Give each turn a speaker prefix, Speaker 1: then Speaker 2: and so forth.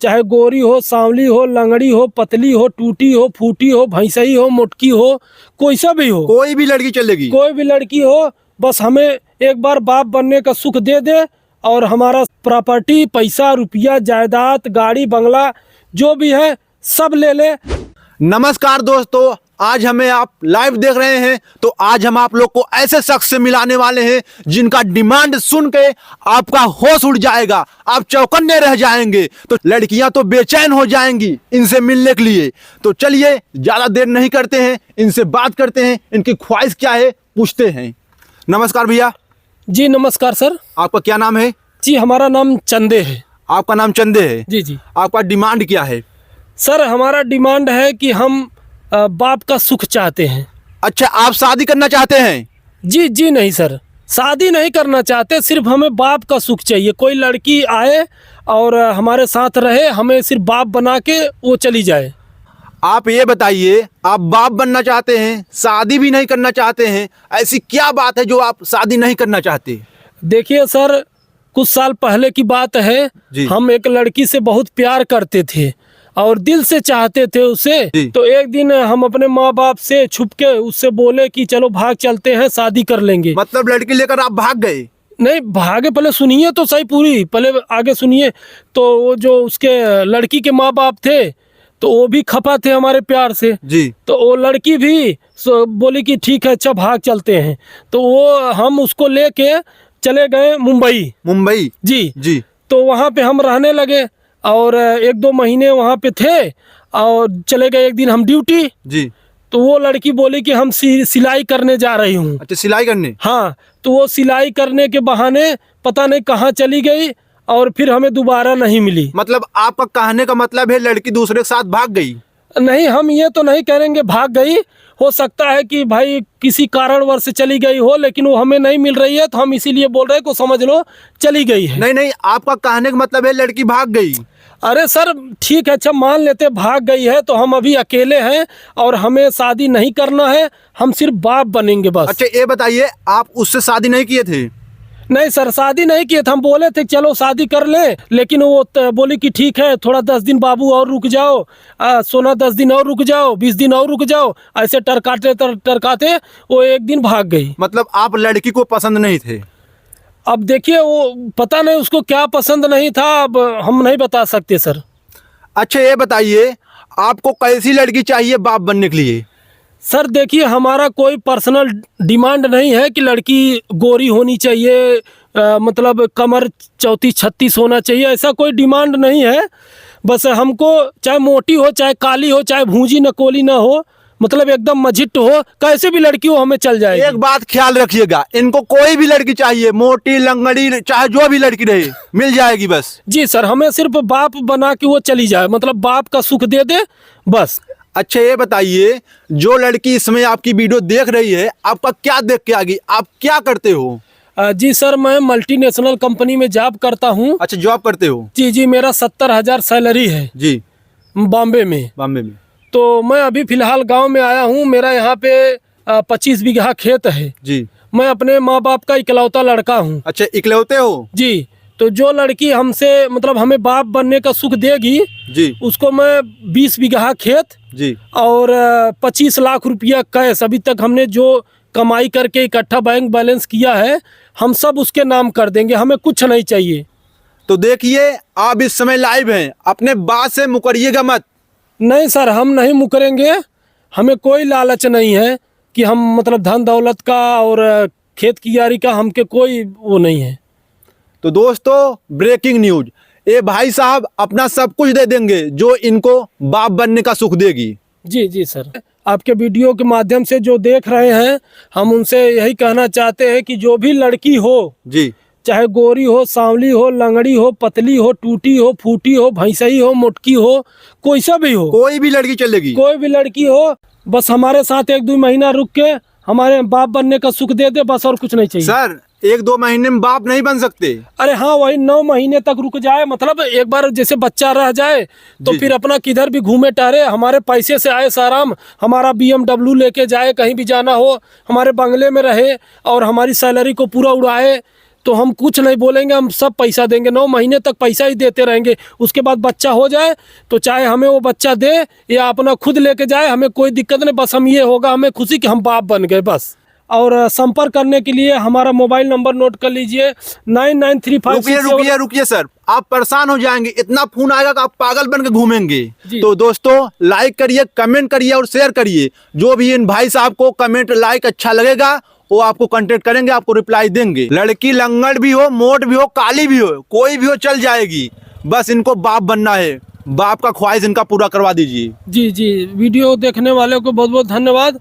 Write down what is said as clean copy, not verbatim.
Speaker 1: चाहे गोरी हो, सांवली हो, लंगड़ी हो, पतली हो, टूटी हो, फूटी हो, भैंसई हो, मोटकी हो, कोई सा भी हो,
Speaker 2: कोई भी लड़की चलेगी।
Speaker 1: कोई भी लड़की हो, बस हमें एक बार बाप बनने का सुख दे दे और हमारा प्रॉपर्टी, पैसा, रुपया, जायदाद, गाड़ी, बंगला जो भी है सब ले ले।
Speaker 2: नमस्कार दोस्तों, आज हमें आप लाइव देख रहे हैं तो आज हम आप लोग को ऐसे शख्स से मिलाने वाले हैं जिनका डिमांड सुन के आपका होश उड़ जाएगा, आप चौकन्ने रह जाएंगे। तो लड़कियां तो बेचैन हो जाएंगी इनसे मिलने के लिए। तो चलिए ज्यादा देर नहीं करते हैं, इनसे बात करते हैं, इनकी ख्वाहिश क्या है पूछते हैं। नमस्कार भैया।
Speaker 1: जी नमस्कार सर।
Speaker 2: आपका क्या नाम है?
Speaker 1: जी हमारा नाम चंदे है।
Speaker 2: आपका नाम चंदे है?
Speaker 1: जी जी।
Speaker 2: आपका डिमांड क्या है?
Speaker 1: सर हमारा डिमांड है कि हम बाप का सुख चाहते हैं।
Speaker 2: अच्छा, आप शादी करना चाहते हैं?
Speaker 1: जी जी नहीं सर, शादी नहीं करना चाहते, सिर्फ हमें बाप का सुख चाहिए। कोई लड़की आए और हमारे साथ रहे, हमें सिर्फ बाप बना के वो चली जाए।
Speaker 2: आप ये बताइए, आप बाप बनना चाहते हैं, शादी भी नहीं करना चाहते हैं, ऐसी क्या बात है जो आप शादी नहीं करना चाहते?
Speaker 1: देखिए सर, कुछ साल पहले की बात है, हम एक लड़की से बहुत प्यार करते थे और दिल से चाहते थे उसे। तो एक दिन हम अपने माँ बाप से छुप के उससे बोले कि चलो भाग चलते हैं, शादी कर लेंगे।
Speaker 2: मतलब लड़की लेकर आप भाग गए?
Speaker 1: नहीं भागे, पहले सुनिए तो सही, पूरी पहले आगे सुनिए। तो वो जो उसके लड़की के माँ बाप थे तो वो भी खपा थे हमारे प्यार से
Speaker 2: जी।
Speaker 1: तो वो लड़की भी बोली कि ठीक है, अच्छा भाग चलते हैं। तो वो हम उसको लेके चले गए मुंबई।
Speaker 2: मुंबई?
Speaker 1: जी
Speaker 2: जी।
Speaker 1: तो वहाँ पे हम रहने लगे और एक दो महीने वहाँ पे थे और चले गए एक दिन हम ड्यूटी।
Speaker 2: जी।
Speaker 1: तो वो लड़की बोली कि हम सिलाई करने जा रही हूँ।
Speaker 2: अच्छा, सिलाई करने?
Speaker 1: हाँ, तो वो सिलाई करने के बहाने पता नहीं कहाँ चली गई और फिर हमें दोबारा नहीं मिली।
Speaker 2: मतलब आपका कहने का मतलब है लड़की दूसरे के साथ भाग गई?
Speaker 1: नहीं, हम ये तो नहीं करेंगे भाग गई, हो सकता है कि भाई किसी कारणवश से चली गई हो, लेकिन वो हमें नहीं मिल रही है तो हम इसीलिए बोल रहे हैं को समझ लो चली गई है।
Speaker 2: नहीं नहीं, आपका कहने का मतलब है लड़की भाग गई?
Speaker 1: अरे सर ठीक है, अच्छा मान लेते भाग गई है तो हम अभी अकेले हैं और हमें शादी नहीं करना है, हम सिर्फ बाप बनेंगे बस।
Speaker 2: अच्छा ये बताइए, आप उससे शादी नहीं किए थे?
Speaker 1: नहीं सर, शादी नहीं किए थे, हम बोले थे चलो शादी कर ले, लेकिन वो बोली कि ठीक है थोड़ा 10 दिन बाबू और रुक जाओ, सोना 10 दिन और रुक जाओ, 20 दिन और रुक जाओ, ऐसे टरकाते टरकाते वो एक दिन भाग गई।
Speaker 2: मतलब आप लड़की को पसंद नहीं थे?
Speaker 1: अब देखिए वो पता नहीं उसको क्या पसंद नहीं था, अब हम नहीं बता सकते सर।
Speaker 2: अच्छा ये बताइए, आपको कैसी लड़की चाहिए बाप बनने के लिए?
Speaker 1: सर देखिए, हमारा कोई पर्सनल डिमांड नहीं है कि लड़की गोरी होनी चाहिए, मतलब कमर 34-36 होना चाहिए, ऐसा कोई डिमांड नहीं है। बस हमको चाहे मोटी हो, चाहे काली हो, चाहे भूंजी नकोली ना हो, मतलब एकदम मझिट हो, कैसे भी लड़की हो हमें चल जाएगी।
Speaker 2: एक बात ख्याल रखिएगा, इनको कोई भी लड़की चाहिए, मोटी लंगड़ी चाहे जो भी लड़की रहे मिल जाएगी बस।
Speaker 1: जी सर, हमें सिर्फ बाप बना के वो चली जाए, मतलब बाप का सुख दे दे बस।
Speaker 2: अच्छा ये बताइए, जो लड़की इसमें आपकी वीडियो देख रही है आपका क्या देख के आ गई, आप क्या करते हो?
Speaker 1: जी सर, मैं मल्टीनेशनल कंपनी में जॉब करता हूँ।
Speaker 2: अच्छा, जॉब करते हो?
Speaker 1: जी जी, मेरा 70,000 सैलरी है
Speaker 2: जी,
Speaker 1: बॉम्बे में।
Speaker 2: बॉम्बे में?
Speaker 1: तो मैं अभी फिलहाल गांव में आया हूँ, मेरा यहाँ पे 25 बीघा खेत है।
Speaker 2: जी।
Speaker 1: मैं अपने माँ बाप का इकलौता लड़का हूँ।
Speaker 2: अच्छा, इकलौते हो?
Speaker 1: जी। तो जो लड़की हमसे मतलब हमें बाप बनने का सुख देगी
Speaker 2: जी,
Speaker 1: उसको मैं 20 बीघा खेत
Speaker 2: जी
Speaker 1: और 25 लाख रुपया कैश, अभी तक हमने जो कमाई करके इकट्ठा बैंक बैलेंस किया है, हम सब उसके नाम कर देंगे, हमें कुछ नहीं चाहिए।
Speaker 2: तो देखिए, आप इस समय लाइव हैं, अपने बात से मुकरिएगा मत।
Speaker 1: नहीं सर, हम नहीं मुकरेंगे, हमें कोई लालच नहीं है कि हम मतलब धन दौलत का और खेत की यारी का हमके कोई वो नहीं है।
Speaker 2: तो दोस्तों, ब्रेकिंग न्यूज, ये भाई साहब अपना सब कुछ दे देंगे जो इनको बाप बनने का सुख देगी।
Speaker 1: जी जी सर, आपके वीडियो के माध्यम से जो देख रहे हैं, हम उनसे यही कहना चाहते हैं कि जो भी लड़की हो
Speaker 2: जी,
Speaker 1: चाहे गोरी हो, सांवली हो, लंगड़ी हो, पतली हो, टूटी हो, फूटी हो, भैंसई हो, मोटकी हो, कोई सा भी हो,
Speaker 2: कोई भी लड़की चलेगी?
Speaker 1: कोई भी लड़की हो, बस हमारे साथ 1-2 महीना रुक के हमारे बाप बनने का सुख दे दे बस, और कुछ नहीं चाहिए।
Speaker 2: सर 1-2 महीने में बाप नहीं बन सकते?
Speaker 1: अरे हाँ, वही 9 महीने तक रुक जाए, मतलब एक बार जैसे बच्चा रह जाए तो फिर अपना किधर भी घूमे टहरे, हमारे पैसे से आए साराम, हमारा BMW लेके जाए, कहीं भी जाना हो हमारे बंगले में रहे और हमारी सैलरी को पूरा उड़ाए, तो हम कुछ नहीं बोलेंगे, हम सब पैसा देंगे, 9 महीने तक पैसा ही देते रहेंगे। उसके बाद बच्चा हो जाए तो चाहे हमें वो बच्चा दे या अपना खुद लेके जाए, हमें कोई दिक्कत नहीं, बस हम ये होगा हमें खुशी कि हम बाप बन गए बस। और संपर्क करने के लिए हमारा मोबाइल नंबर नोट कर लीजिए 9935।
Speaker 2: रुकिए सर, आप परेशान हो जाएंगे, इतना फोन आएगा कि आप पागल बन के घूमेंगे।
Speaker 1: जी।
Speaker 2: तो दोस्तों लाइक करिए, कमेंट करिए और शेयर करिए। जो भी इन भाई साहब को कमेंट लाइक अच्छा लगेगा वो आपको कांटेक्ट करेंगे, आपको रिप्लाई देंगे। लड़की लंगड़ भी हो, मोट भी हो, काली भी हो, कोई भी हो चल जाएगी, बस इनको बाप बनना है। बाप का ख्वाहिश इनका पूरा करवा दीजिए।
Speaker 1: जी जी, वीडियो देखने वाले को बहुत बहुत धन्यवाद।